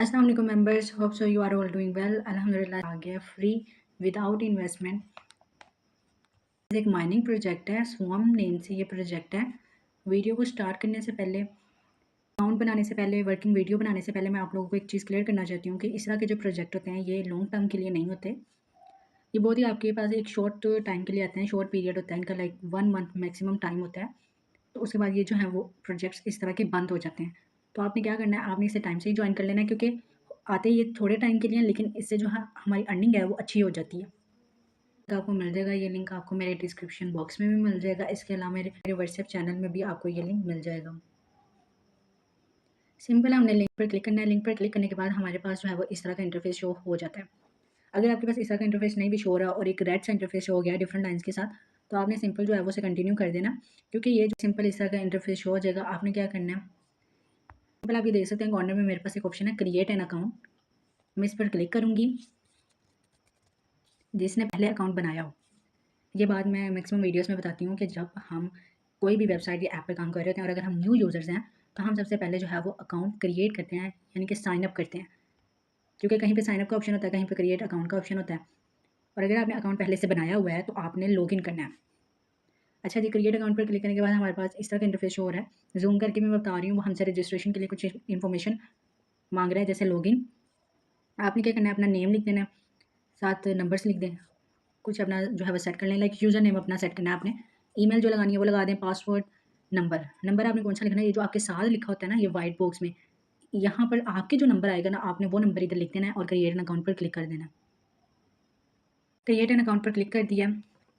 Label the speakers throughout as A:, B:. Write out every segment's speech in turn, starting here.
A: अस्सलाम वालेकुम members, hope so you are all doing well. अल्हम्दुलिल्लाह आ गया फ्री विदाउट इन्वेस्टमेंट। एक माइनिंग प्रोजेक्ट है, स्वॉर्म नेम से ये प्रोजेक्ट है। वीडियो को स्टार्ट करने से पहले, अकाउंट बनाने से पहले, वर्किंग वीडियो बनाने से पहले मैं आप लोगों को एक चीज़ क्लियर करना चाहती हूँ कि इस तरह के जो प्रोजेक्ट होते हैं ये लॉन्ग टर्म के लिए नहीं होते। ये बहुत ही आपके पास एक शॉर्ट टाइम के लिए आते हैं, शॉर्ट पीरियड होता है इनका, लाइक 1 मंथ मैक्सिमम टाइम होता है। तो उसके बाद ये जो है वो प्रोजेक्ट्स इस तरह के बंद हो जाते हैं। तो आपने क्या करना है, आपने इसे टाइम से ही ज्वाइन कर लेना है, क्योंकि आते ये थोड़े टाइम के लिए हैं, लेकिन इससे जो है हमारी अर्निंग है वो अच्छी हो जाती है। तो आपको मिल जाएगा, ये लिंक आपको मेरे डिस्क्रिप्शन बॉक्स में भी मिल जाएगा। इसके अलावा मेरे व्हाट्सएप चैनल में भी आपको ये लिंक मिल जाएगा। सिंपल है, हमने लिंक पर क्लिक करना है। लिंक पर क्लिक करने के बाद हमारे पास जो है वो इस तरह का इंटरफेस शो हो जाता है। अगर आपके पास इस तरह का इंटरफेस नहीं भी शो हो रहा और एक रेड सा इंटरफेस शो हो गया डिफरेंट लाइन्स के साथ, तो आपने सिंपल जो है वो उसे कंटिन्यू कर देना, क्योंकि ये जो सिंपल इस तरह का इंटरफेस शो हो जाएगा। आपने क्या करना है, सिंपल आप ये देख सकते हैं कॉर्नर में मेरे पास एक ऑप्शन है क्रिएट एन अकाउंट। मैं इस पर क्लिक करूँगी। जिसने पहले अकाउंट बनाया हो, ये बात मैं मैक्सिमम वीडियोस में बताती हूँ कि जब हम कोई भी वेबसाइट या ऐप पे काम कर रहे होते हैं और अगर हम न्यू यूज़र्स हैं, तो हम सबसे पहले जो है वो अकाउंट क्रिएट करते हैं, यानी कि साइन अप करते हैं। क्योंकि कहीं पे साइन अप का ऑप्शन होता है, कहीं पे क्रिएट अकाउंट का ऑप्शन होता है। और अगर आपने अकाउंट पहले से बनाया हुआ है तो आपने लॉगिन करना है। अच्छा जी, क्रिएट अकाउंट पर क्लिक करने के बाद हमारे पास इस तरह का इंटरफेस शो हो रहा है। ज़ूम करके मैं बता रही हूँ, वो हमसे रजिस्ट्रेशन के लिए कुछ इन्फॉर्मेशन मांग रहा है, जैसे लॉगिन। आपने क्या करना है, अपना नेम लिख देना है, साथ नंबर्स लिख दें, कुछ अपना जो है वो सेट कर लें, लाइक यूज़र नेम अपना सेट करना है आपने। ईमेल जो लगानी है वो लगा दें, पासवर्ड, नंबर आपने कौन सा लिखना है, ये जो आपके साथ लिखा होता है ना ये वाइट बॉक्स में, यहाँ पर आपके जो नंबर आएगा ना, आपने वो नंबर इधर लिख देना है और क्रिएट एन अकाउंट पर क्लिक कर देना है। क्रिएट एन अकाउंट पर क्लिक कर दिया,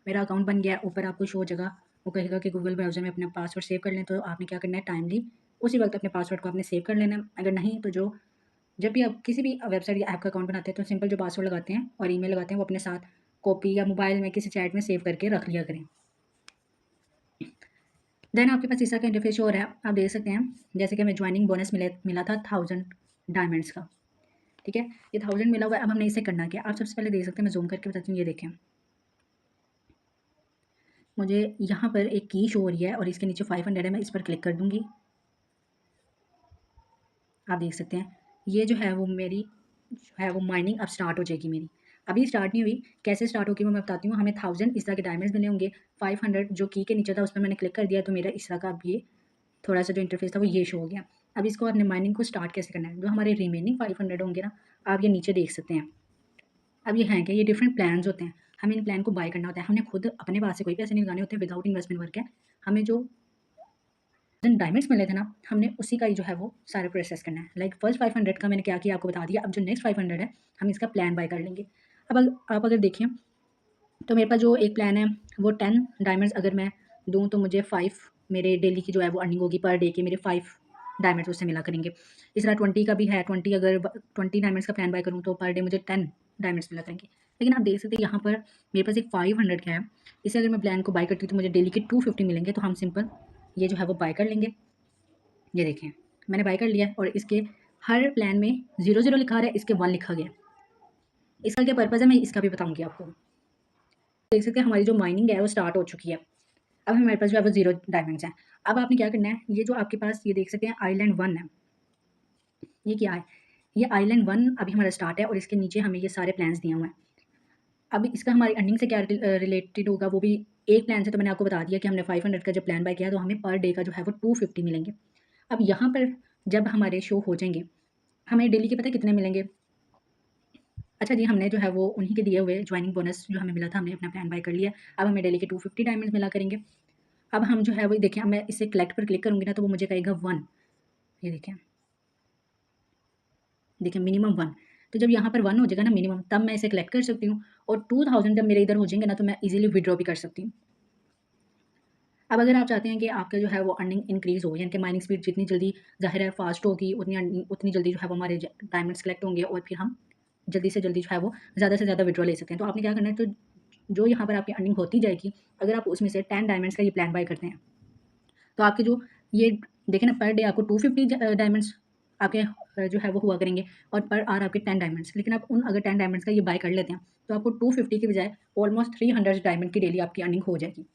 A: मेरा अकाउंट बन गया। ऊपर आपको शो जगह वो कहेगा कि गूगल ब्राउज़र में अपना पासवर्ड सेव कर लें, तो आपने क्या करना है, टाइमली उसी वक्त अपने पासवर्ड को आपने सेव कर लेना है। अगर नहीं तो जो जब भी आप किसी भी वेबसाइट या ऐप का अकाउंट बनाते हैं तो सिंपल जो पासवर्ड लगाते हैं और ईमेल लगाते हैं वो अपने साथ कॉपी या मोबाइल में किसी चैट में सेव करके रख लिया करें। देन आपके पास इस तरह का इंटरफेस हो रहा है, आप देख सकते हैं जैसे कि हमें ज्वाइनिंग बोनस मिला था 1000 डायमंड्स का। ठीक है, ये 1000 मिला हुआ है। अब हमने इसे करना क्या, आप सबसे पहले देख सकते हैं, मैं जूम करके बताती हूँ। ये देखें, मुझे यहाँ पर एक की शो हो रही है और इसके नीचे 500 है। मैं इस पर क्लिक कर दूँगी। आप देख सकते हैं ये जो है वो मेरी जो है वो माइनिंग अब स्टार्ट हो जाएगी मेरी। अभी स्टार्ट नहीं हुई, कैसे स्टार्ट होगी वो मैं बताती हूँ। हमें 1000 इस तरह के डायमंड्स मिले होंगे। 500 जो की के नीचे था उस पर मैंने क्लिक कर दिया, तो मेरा इस तरह का अब ये थोड़ा सा जो इंटरफेस था वो ये शो हो गया। अब इसको आपने माइनिंग को स्टार्ट कैसे करना है, जो हमारे रिमेनिंग 500 होंगे ना, आप ये नीचे देख सकते हैं। अब ये हैं कि ये डिफरेंट प्लान्स होते हैं, हमें इन प्लान को बाय करना होता है। हमने खुद अपने पास से कोई पैसे नहीं लगाने होते, विदाउट इन्वेस्टमेंट वर्क है। हमें जो जिन डायमंड्स मिले थे ना, हमने उसी का ही जो है वो सारा प्रोसेस करना है। लाइक फर्स्ट 500 का मैंने क्या किया आपको बता दिया। अब जो नेक्स्ट 500 है हम इसका प्लान बाय कर लेंगे। अब आप अगर देखें तो मेरे पास जो एक प्लान है वो 10 डायमंड्स अगर मैं दूँ तो मुझे 5 मेरे डेली की जो है वो अर्निंग होगी, पर डे के मेरे 5 डायमंड्स उससे मिला करेंगे। इस तरह 20 का भी है, 20 अगर 20 डायमंड्स का प्लान बाय करूँ तो पर डे मुझे 10 डायमंड्स मिला करेंगे। लेकिन आप देख सकते हैं यहाँ पर मेरे पास एक 500 का है, इसे अगर मैं प्लान को बाय करती हूँ तो मुझे डेली के 250 मिलेंगे। तो हम सिंपल ये जो है वो बाय कर लेंगे। ये देखें, मैंने बाय कर लिया और इसके हर प्लान में 0 लिखा आ रहा है, इसके 1 लिखा गया। इसका क्या पर्पज़ है मैं इसका भी बताऊँगी आपको। देख सकते हैं हमारी जो माइनिंग है वो स्टार्ट हो चुकी है। अब हमारे पास जो है वो 0 डायमंड्स हैं। अब आपने क्या करना है, ये जो आपके पास ये देख सकते हैं आइलैंड 1 है। ये क्या है, ये आइलैंड 1 अभी हमारा स्टार्ट है और इसके नीचे हमें ये सारे प्लान्स दिए हुए हैं। अब इसका हमारी अर्निंग से क्या रिलेटेड होगा वो भी एक प्लान से तो मैंने आपको बता दिया कि हमने 500 का जब प्लान बाय किया तो हमें पर डे का जो है वो 250 मिलेंगे। अब यहाँ पर जब हमारे शो हो जाएँगे, हमें डेली के पता है कितने मिलेंगे? अच्छा जी, हमने जो है वो उन्हीं के दिए हुए जॉइनिंग बोनस जो हमें मिला था, हमने अपना प्लान बाय कर लिया। अब हमें डेली के 250 डायमंड्स मिला करेंगे। अब हम जो है वो देखिए, अब मैं इसे कलेक्ट पर क्लिक करूँगी ना तो वो मुझे कहेगा 1। ये देखें, देखिए मिनिमम 1। तो जब यहाँ पर 1 हो जाएगा ना मिनिमम, तब मैं इसे कलेक्ट कर सकती हूँ और 2000 जब मेरे इधर हो जाएँगे ना तो मैं ईज़िली विथड्रॉ भी कर सकती हूँ। अब अगर आप चाहते हैं कि आपका जो है वो अर्निंग इंक्रीज़ हो, यानी कि माइनिंग स्पीड जितनी जल्दी ज़ाहिर है फ़ास्ट होगी, उतनी जल्दी जो है वो हमारे डायमंड्स कलेक्ट होंगे और फिर हम जल्दी से जल्दी जो है वो ज़्यादा से ज़्यादा विथड्रॉ ले सकते हैं। तो आपने क्या करना है, तो जो यहाँ पर आपकी अर्निंग होती जाएगी, अगर आप उसमें से 10 डायमंड्स का ये प्लान बाय करते हैं, तो आपके जो ये देखें ना, पर डे आपको 250 डायमंड्स आपके जो है वो हुआ करेंगे और पर आवर आपके 10 डायमंड्स। लेकिन आप उन अगर 10 डायमंड्स का ये बाय कर लेते हैं तो आपको 250 की बजाय ऑलमोस्ट 300 डायमंड की डेली आपकी अर्निंग हो जाएगी।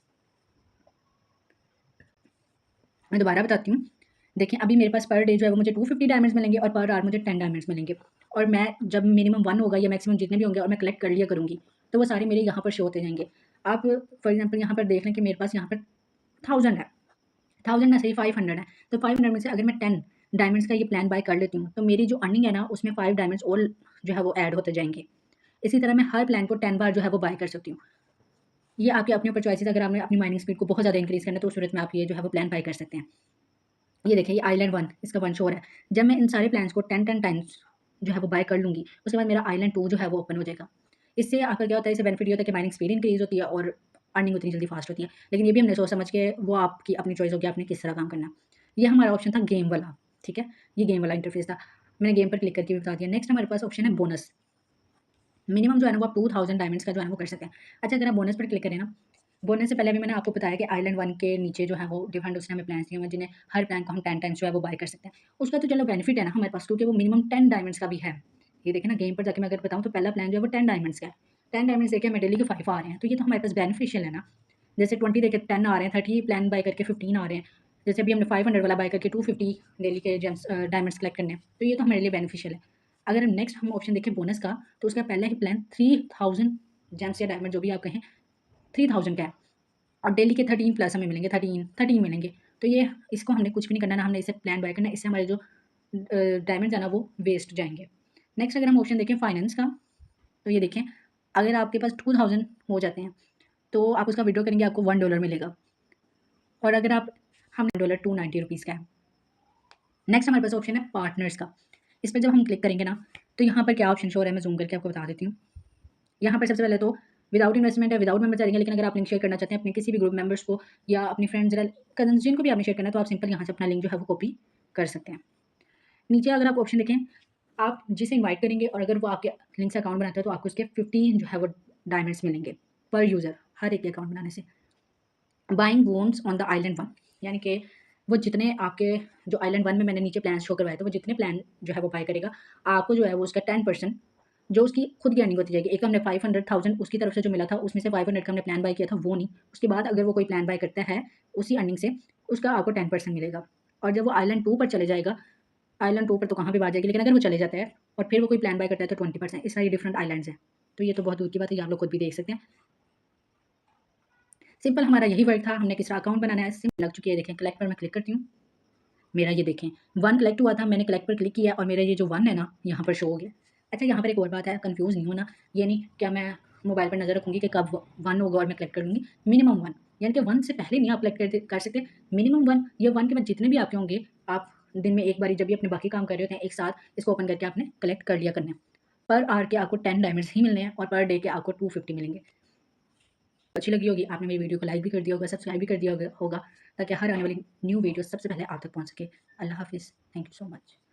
A: मैं दोबारा बताती हूँ, देखिए अभी मेरे पास पर डे जो है वो मुझे 250 डायमंड्स मिलेंगे और पर आवर मुझे 10 डायमंड्स मिलेंगे। और मैं जब मिनिमम 1 होगा या मैक्सिमम जितने भी होंगे और मैं कलेक्ट कर लिया करूँगी, तो वो सारे मेरे यहाँ पर शो होते जाएँगे। आप फॉर एग्ज़ाम्पल यहाँ पर देख लें कि मेरे पास यहाँ पर 1000 है, 1000 ना सही 500 है, तो 500 में से अगर मैं 10 डायमंड्स का ये प्लान बाय कर लेती हूँ, तो मेरी जो अर्निंग है ना उसमें 5 डायमंड्स और जो है वो ऐड होते जाएँगे। इसी तरह मैं हर प्लान को 10 बार जो है वो बाय कर सकती हूँ। ये आपके अपने ऊपर चॉइस है, अगर आपने अपनी माइनिंग स्पीड को बहुत ज़्यादा इंक्रीज़ करना है, तो उस सूरत में आप ये जो है वो प्लान बाय कर सकते हैं। ये देखिए ये आइलैंड 1 इसका 1 शो हो रहा है। जब मैं इन सारे प्लान्स को 10-10 टाइम्स जो है वो बाय कर लूँगी, उसके बाद मेरा आइलैंड 2 जो है वो ओपन हो जाएगा। इससे आपका क्या होता है, इससे बेनिफिट ये होता है कि माइनिंग स्पीड इंक्रीज़ होती है और अर्निंग उतनी जल्दी फास्ट होती है। लेकिन ये भी हमने सोच समझ के, वो आपकी अपनी चॉइस होगी आपने किस तरह काम करना है। ये हमारा ऑप्शन था गेम वाला, ठीक है? ये गेम वाला इंटरफ़ेस था। मैंने गेम पर क्लिक करके भी बता दिया। नेक्स्ट हमारे पास ऑप्शन है बोनस। मिनिमम जो है ना वो आप 2000 डायमंड्स का जो है वो कर सकते हैं। अच्छा अगर आप बोनस पर क्लिक करें ना, बोनस से पहले भी मैंने आपको बताया कि आइलैंड 1 के नीचे जो है वो डिफरेंट उसने हमें प्लान्स दिए हुए हैं, जिन्हें हर प्लान को हम 10 टाइम्स जो है वो बाय कर सकते हैं। उसका तो चलो बेनिफिट है ना हमारे पास, क्योंकि वो मिनिमम 10 डायमंड्स का भी है। ये देखिए ना गेम पर जाके मैं अगर बताऊँ तो पहला प्लान जो है वो 10 डायमंड्स का है। 10 डायमंड्स देखिए हमें डेली के 5 आ रहे हैं, तो ये तो हमारे पास बेनिफिशियल है ना। जैसे 20 देखिए 10 आ रहे हैं, 30 प्लान बाय करके 15 आ रहे हैं। जैसे अभी हमने 500 वाला बाय करके 250 डेली के जेम्स डायमंड्स कलेक्ट करने हैं, तो ये तो हमारे लिए बेनिफिशियल है। अगर हम नेक्स्ट हम ऑप्शन देखें बोनस का, तो उसका पहला ही प्लान 3000 जेम्स या डायमंड जो भी आप कहें, 3000 का है और डेली के 13 प्लस हमें मिलेंगे, 13 मिलेंगे। तो ये इसको हमने कुछ भी नहीं करना, ना हमने इसे प्लान बाय करना है, इससे हमारे जो डायमंड्स है ना वो वेस्ट जाएँगे। नेक्स्ट अगर हम ऑप्शन देखें फाइनेंस का, तो ये देखें अगर आपके पास 2000 हो जाते हैं, तो आप उसका विथड्रॉ करेंगे, आपको $1 मिलेगा। और अगर आप हम $2 ₹290 का है। नेक्स्ट हमारे पास ऑप्शन है पार्टनर्स का। इस पे जब हम क्लिक करेंगे ना, तो यहाँ पर क्या ऑप्शन शो हो रहा है, मैं ज़ूम करके आपको बता देती हूँ। यहाँ पर सबसे पहले तो विदाउट इन्वेस्टमेंट है, विदाउट मेंबर चलेंगे, लेकिन अगर आप लिंक शेयर करना चाहते हैं अपने किसी भी ग्रुप मेंबर्स को या अपने फ्रेंड्स कज़न्स जिनको भी आपने शेयर करना है, तो आप सिंपल यहाँ से अपना लिंक जो है वो कॉपी कर सकते हैं। नीचे अगर आप ऑप्शन देखें, आप जिसे इनवाइट करेंगे और अगर वो आपके लिंक से अकाउंट बनाता है, तो आपको उसके 50 जो है वो डायमंड्स मिलेंगे पर यूज़र, हर एक के अकाउंट बनाने से। बाइंग वोन्स ऑन द आइलैंड 1, यानी कि वो जितने आपके जो आइलैंड 1 में मैंने नीचे प्लान शो करवाए थे, वो जितने प्लान जो है वो बाय करेगा, आपको जो है वो उसका 10% जो उसकी खुद की अर्निंग होती जाएगी। एक हमने 500,000 उसकी तरफ से जो मिला था, उसमें से 500 का हमने प्लान बाय किया था, वो नहीं। उसके बाद अगर वो कोई प्लान बाय करता है उसी अर्निंग से, उसका आपको 10% मिलेगा। और जब वो आइलैंड 2 पर चले जाएगा, आइलैंड 2 पर तो कहाँ पे बात जाएगी, लेकिन अगर वो चले जाता है और फिर वो कोई प्लान बाय करता है, तो 20%। इस तरह ये डिफरेंट आइलैंड्स हैं। तो ये तो बहुत दूर की बात है, ये आप लोग खुद भी देख सकते हैं। सिंपल हमारा यही वर्क था, हमने किस तरह अकाउंट बनाना है, सिंपल लग चुकी है। देखें कलेक्ट पर मैं क्लिक करती हूँ, मेरा ये देखें 1 कलेक्ट हुआ था, मैंने कलेक्ट पर क्लिक किया और मेरा ये जो 1 है ना यहाँ पर शो हो गया। अच्छा यहाँ पर एक और बात है, कन्फ्यूज़ नहीं होना, ये नहीं क्या मैं मोबाइल पर नज़र रखूँगी कि कब 1 होगा और मैं कलेक्ट कर लूँगी। मिनिमम 1, यानी कि 1 से पहले नहीं आप कलेक्ट कर सकते। मिनिमम 1 या 1 के बाद जितने भी आपके होंगे, आप दिन में एक बारी जब भी अपने बाकी काम कर रहे होते हैं, एक साथ इसको ओपन करके आपने कलेक्ट कर लिया करना है। पर आवर के आपको 10 डायमंड्स ही मिलने हैं और पर डे के आपको 250 मिलेंगे। अच्छी लगी होगी, आपने मेरी वीडियो को लाइक भी कर दिया होगा, सब्सक्राइब भी कर दिया होगा, ताकि हर आने वाली न्यू वीडियो सबसे पहले आप तक पहुँच सके। अल्लाह हाफ़िज़। Thank you so much.